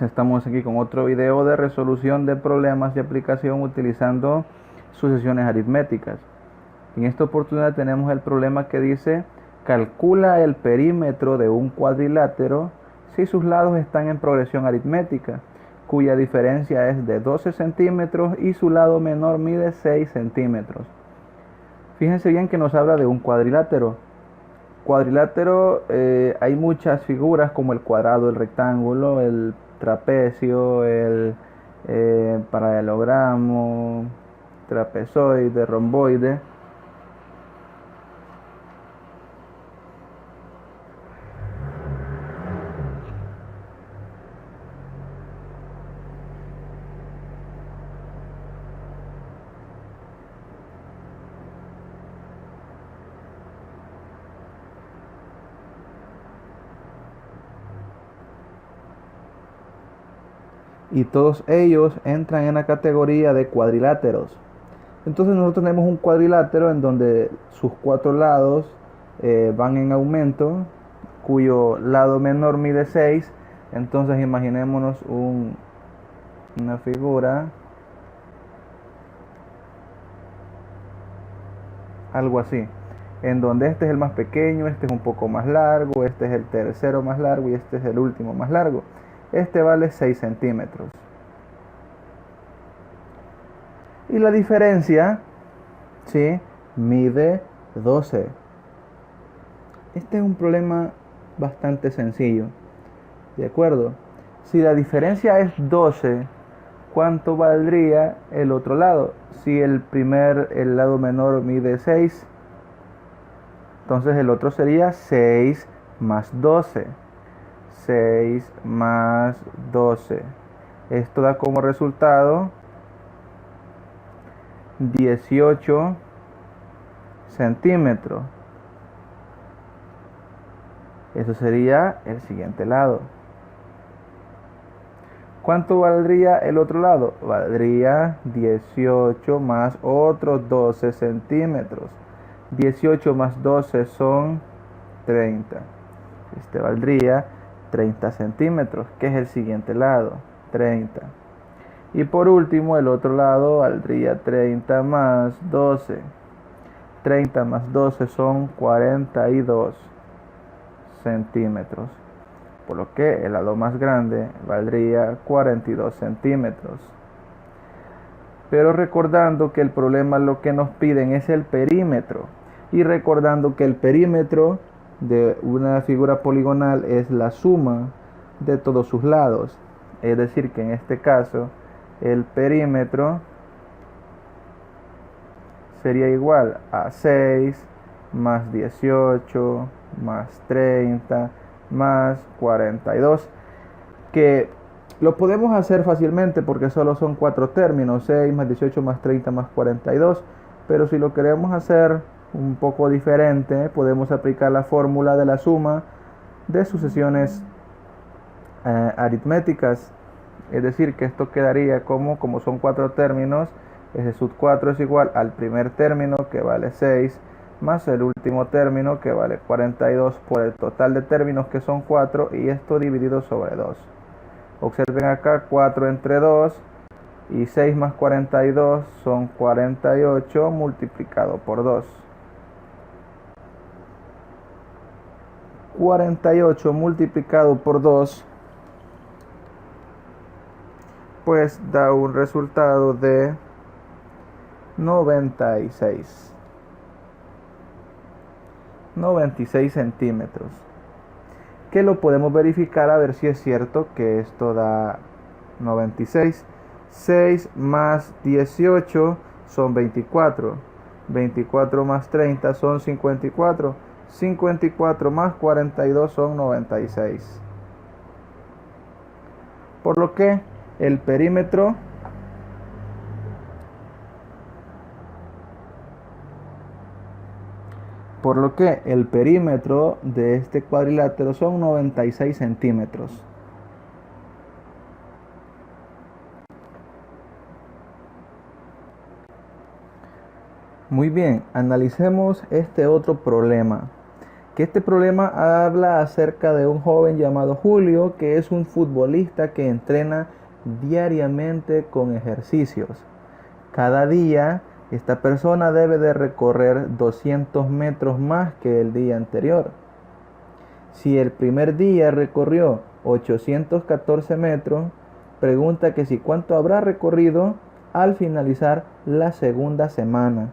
días, estamos aquí con otro video de resolución de problemas de aplicación utilizando sucesiones aritméticas. En esta oportunidad tenemos el problema que dice: calcula el perímetro de un cuadrilátero si sus lados están en progresión aritmética, cuya diferencia es de 12 centímetros y su lado menor mide 6 centímetros. Fíjense bien que nos habla de un cuadrilátero. Cuadrilátero, hay muchas figuras como el cuadrado, el rectángulo, el trapecio, el paralelogramo, trapezoide, romboide. Y todos ellos entran en la categoría de cuadriláteros. Entonces nosotros tenemos un cuadrilátero en donde sus cuatro lados van en aumento, cuyo lado menor mide 6. Entonces imaginémonos una figura, algo así, en donde este es el más pequeño, este es un poco más largo, este es el tercero más largo y este es el último más largo. Este vale 6 centímetros. Y la diferencia, ¿sí?, mide 12. Este es un problema bastante sencillo. ¿De acuerdo? Si la diferencia es 12, ¿cuánto valdría el otro lado? Si el lado menor mide 6, entonces el otro sería 6 más 12. 6 más 12. Esto da como resultado 18 centímetros. Eso sería el siguiente lado. ¿Cuánto valdría el otro lado? Valdría 18 más otros 12 centímetros. 18 más 12 son 30. Este valdría 30 centímetros, que es el siguiente lado, 30. Y por último, el otro lado valdría 30 más 12. 30 más 12 son 42 centímetros. Por lo que el lado más grande valdría 42 centímetros. Pero recordando que el problema lo que nos piden es el perímetro. Y recordando que el perímetro de una figura poligonal es la suma de todos sus lados. Es decir, que en este caso el perímetro sería igual a 6 más 18 más 30 más 42, que lo podemos hacer fácilmente porque solo son 4 términos: 6 más 18 más 30 más 42. Pero si lo queremos hacer un poco diferente, podemos aplicar la fórmula de la suma de sucesiones aritméticas. Es decir, que esto quedaría como son 4 términos, S sub 4 es igual al primer término, que vale 6, más el último término, que vale 42, por el total de términos, que son 4, y esto dividido sobre 2. Observen acá, 4 entre 2, y 6 más 42 son 48 multiplicado por 2. 48 multiplicado por 2, pues da un resultado de 96 centímetros, que lo podemos verificar a ver si es cierto que esto da 96. 6 más 18 son 24. 24 más 30 son 54. 54 más 42 son 96. Por lo que el perímetro de este cuadrilátero son 96 centímetros. Muy bien, analicemos este otro problema, Que este problema habla acerca de un joven llamado Julio, que es un futbolista que entrena diariamente con ejercicios. Cada día esta persona debe de recorrer 200 metros más que el día anterior. Si el primer día recorrió 814 metros, pregunta que si cuánto habrá recorrido al finalizar la segunda semana.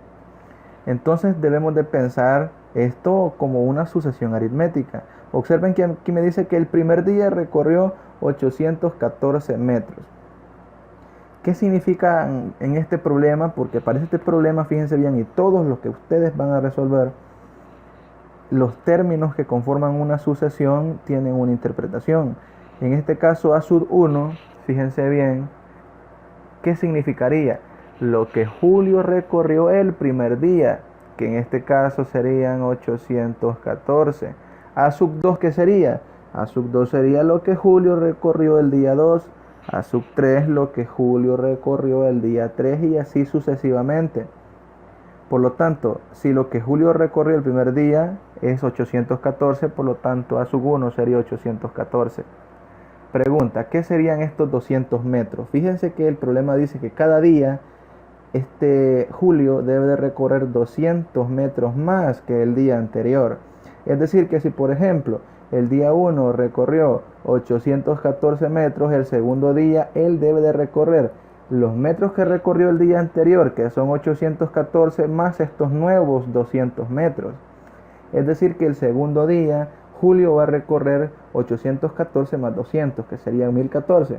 Entonces debemos de pensar esto como una sucesión aritmética. Observen que aquí me dice que el primer día recorrió 814 metros. ¿Qué significa en este problema? Porque para este problema, fíjense bien, y todos los que ustedes van a resolver, los términos que conforman una sucesión tienen una interpretación. En este caso, A sub 1, fíjense bien, ¿qué significaría? Lo que Julio recorrió el primer día, que en este caso serían 814. A sub 2, ¿qué sería? A sub 2 sería lo que Julio recorrió el día 2. A sub 3, lo que Julio recorrió el día 3 y así sucesivamente. Por lo tanto, si lo que Julio recorrió el primer día es 814, por lo tanto A sub 1 sería 814. Pregunta, ¿qué serían estos 200 metros? Fíjense que el problema dice que cada día Julio debe de recorrer 200 metros más que el día anterior. Es decir, que si por ejemplo el día 1 recorrió 814 metros, el segundo día él debe de recorrer los metros que recorrió el día anterior, que son 814, más estos nuevos 200 metros. Es decir, que el segundo día Julio va a recorrer 814 más 200, que serían 1014.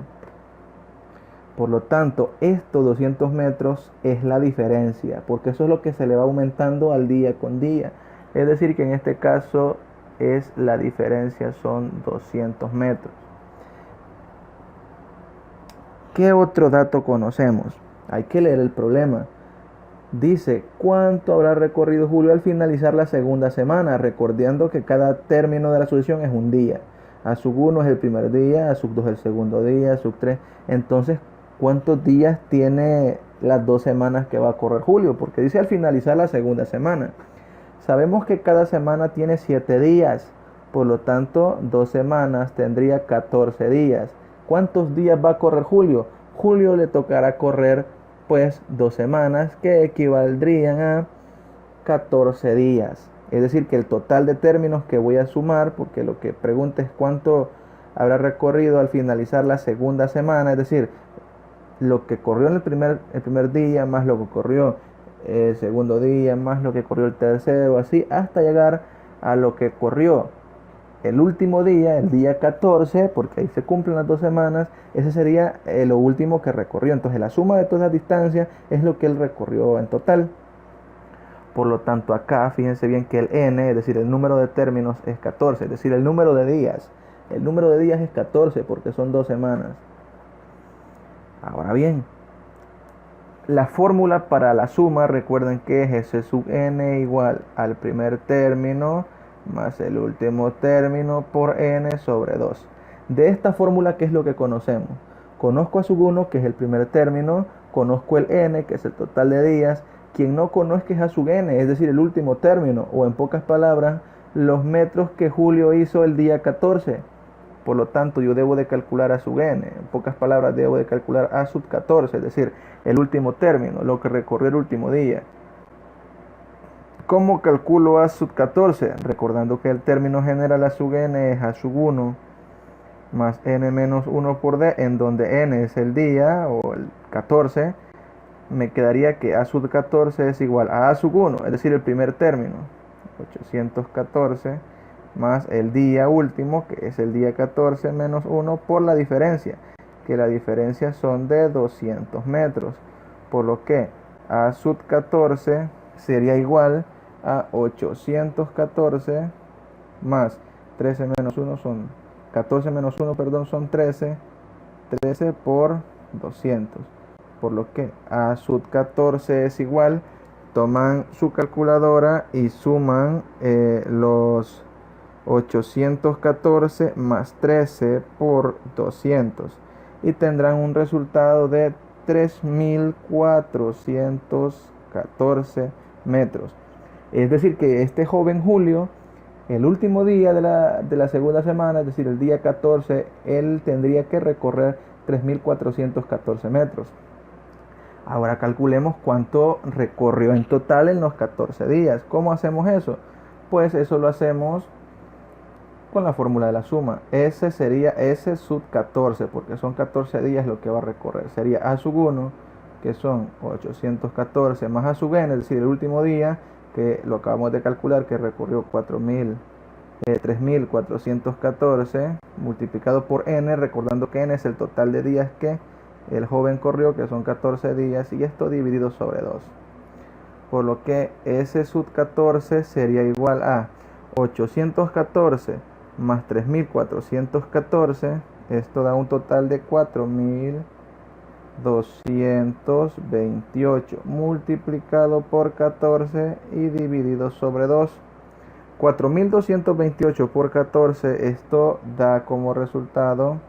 Por lo tanto, estos 200 metros es la diferencia, porque eso es lo que se le va aumentando al día con día. Es decir, que en este caso es la diferencia, son 200 metros. ¿Qué otro dato conocemos? Hay que leer el problema. Dice, ¿cuánto habrá recorrido Julio al finalizar la segunda semana? Recordando que cada término de la sucesión es un día. A sub 1 es el primer día, a sub 2 el segundo día, a sub 3. Entonces, ¿cuántos días tiene las 2 semanas que va a correr Julio? Porque dice al finalizar la segunda semana. Sabemos que cada semana tiene 7 días. Por lo tanto, 2 semanas tendría 14 días. ¿Cuántos días va a correr Julio? Julio le tocará correr pues 2 semanas, que equivaldrían a 14 días. Es decir, que el total de términos que voy a sumar, porque lo que pregunta es cuánto habrá recorrido al finalizar la segunda semana, es decir, lo que corrió en el primer día, más lo que corrió el segundo día, más lo que corrió el tercero, así hasta llegar a lo que corrió el último día, el día 14, porque ahí se cumplen las 2 semanas, ese sería lo último que recorrió. Entonces la suma de todas las distancias es lo que él recorrió en total. Por lo tanto acá, fíjense bien que el n, es decir, el número de términos es 14, es decir, el número de días. El número de días es 14 porque son 2 semanas. Ahora bien, la fórmula para la suma, recuerden que es S sub n igual al primer término más el último término por n sobre 2. De esta fórmula, ¿qué es lo que conocemos? Conozco a sub 1, que es el primer término, conozco el n, que es el total de días. Quien no conozca es a sub n, es decir, el último término, o en pocas palabras, los metros que Julio hizo el día 14. Por lo tanto, yo debo de calcular a sub n, en pocas palabras, debo de calcular a sub 14, es decir, el último término, lo que recorrió el último día. ¿Cómo calculo a sub 14? Recordando que el término general a sub n es a sub 1 más n menos 1 por d, en donde n es el día o el 14, me quedaría que a sub 14 es igual a sub 1, es decir, el primer término, 814, más el día último, que es el día 14 menos 1 por la diferencia, que la diferencia son de 200 metros, por lo que a sub 14 sería igual a 814 más 13 menos 1 son 14 menos 1, perdón, son 13 por 200, por lo que a sub 14 es igual, toman su calculadora y suman los 814 más 13 por 200 y tendrán un resultado de 3.414 metros. Es decir, que este joven Julio el último día de la segunda semana, es decir, el día 14, él tendría que recorrer 3.414 metros. Ahora calculemos cuánto recorrió en total en los 14 días. ¿Cómo hacemos eso? Pues eso lo hacemos con la fórmula de la suma. S sería S sub 14, porque son 14 días lo que va a recorrer. Sería A sub 1, que son 814, más A sub n, es decir, el último día, que lo acabamos de calcular, que recorrió 3.414, multiplicado por n, recordando que n es el total de días que el joven corrió, que son 14 días, y esto dividido sobre 2. Por lo que S sub 14 sería igual a 814 más 3.414, esto da un total de 4.228 multiplicado por 14 y dividido sobre 2. 4.228 por 14, esto da como resultado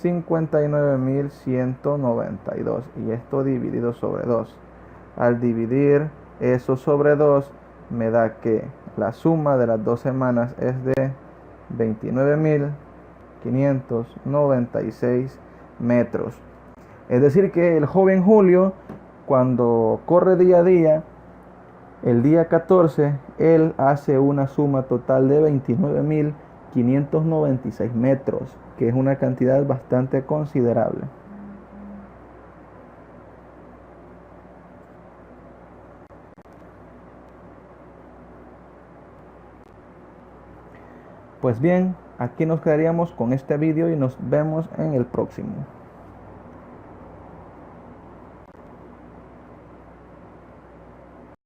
59.192, y esto dividido sobre 2. Al dividir eso sobre 2 me da que la suma de las 2 semanas es de 29.596 metros. Es decir que el joven Julio, cuando corre día a día, el día 14, él hace una suma total de 29.596 metros, que es una cantidad bastante considerable. Pues bien, aquí nos quedaríamos con este vídeo y nos vemos en el próximo.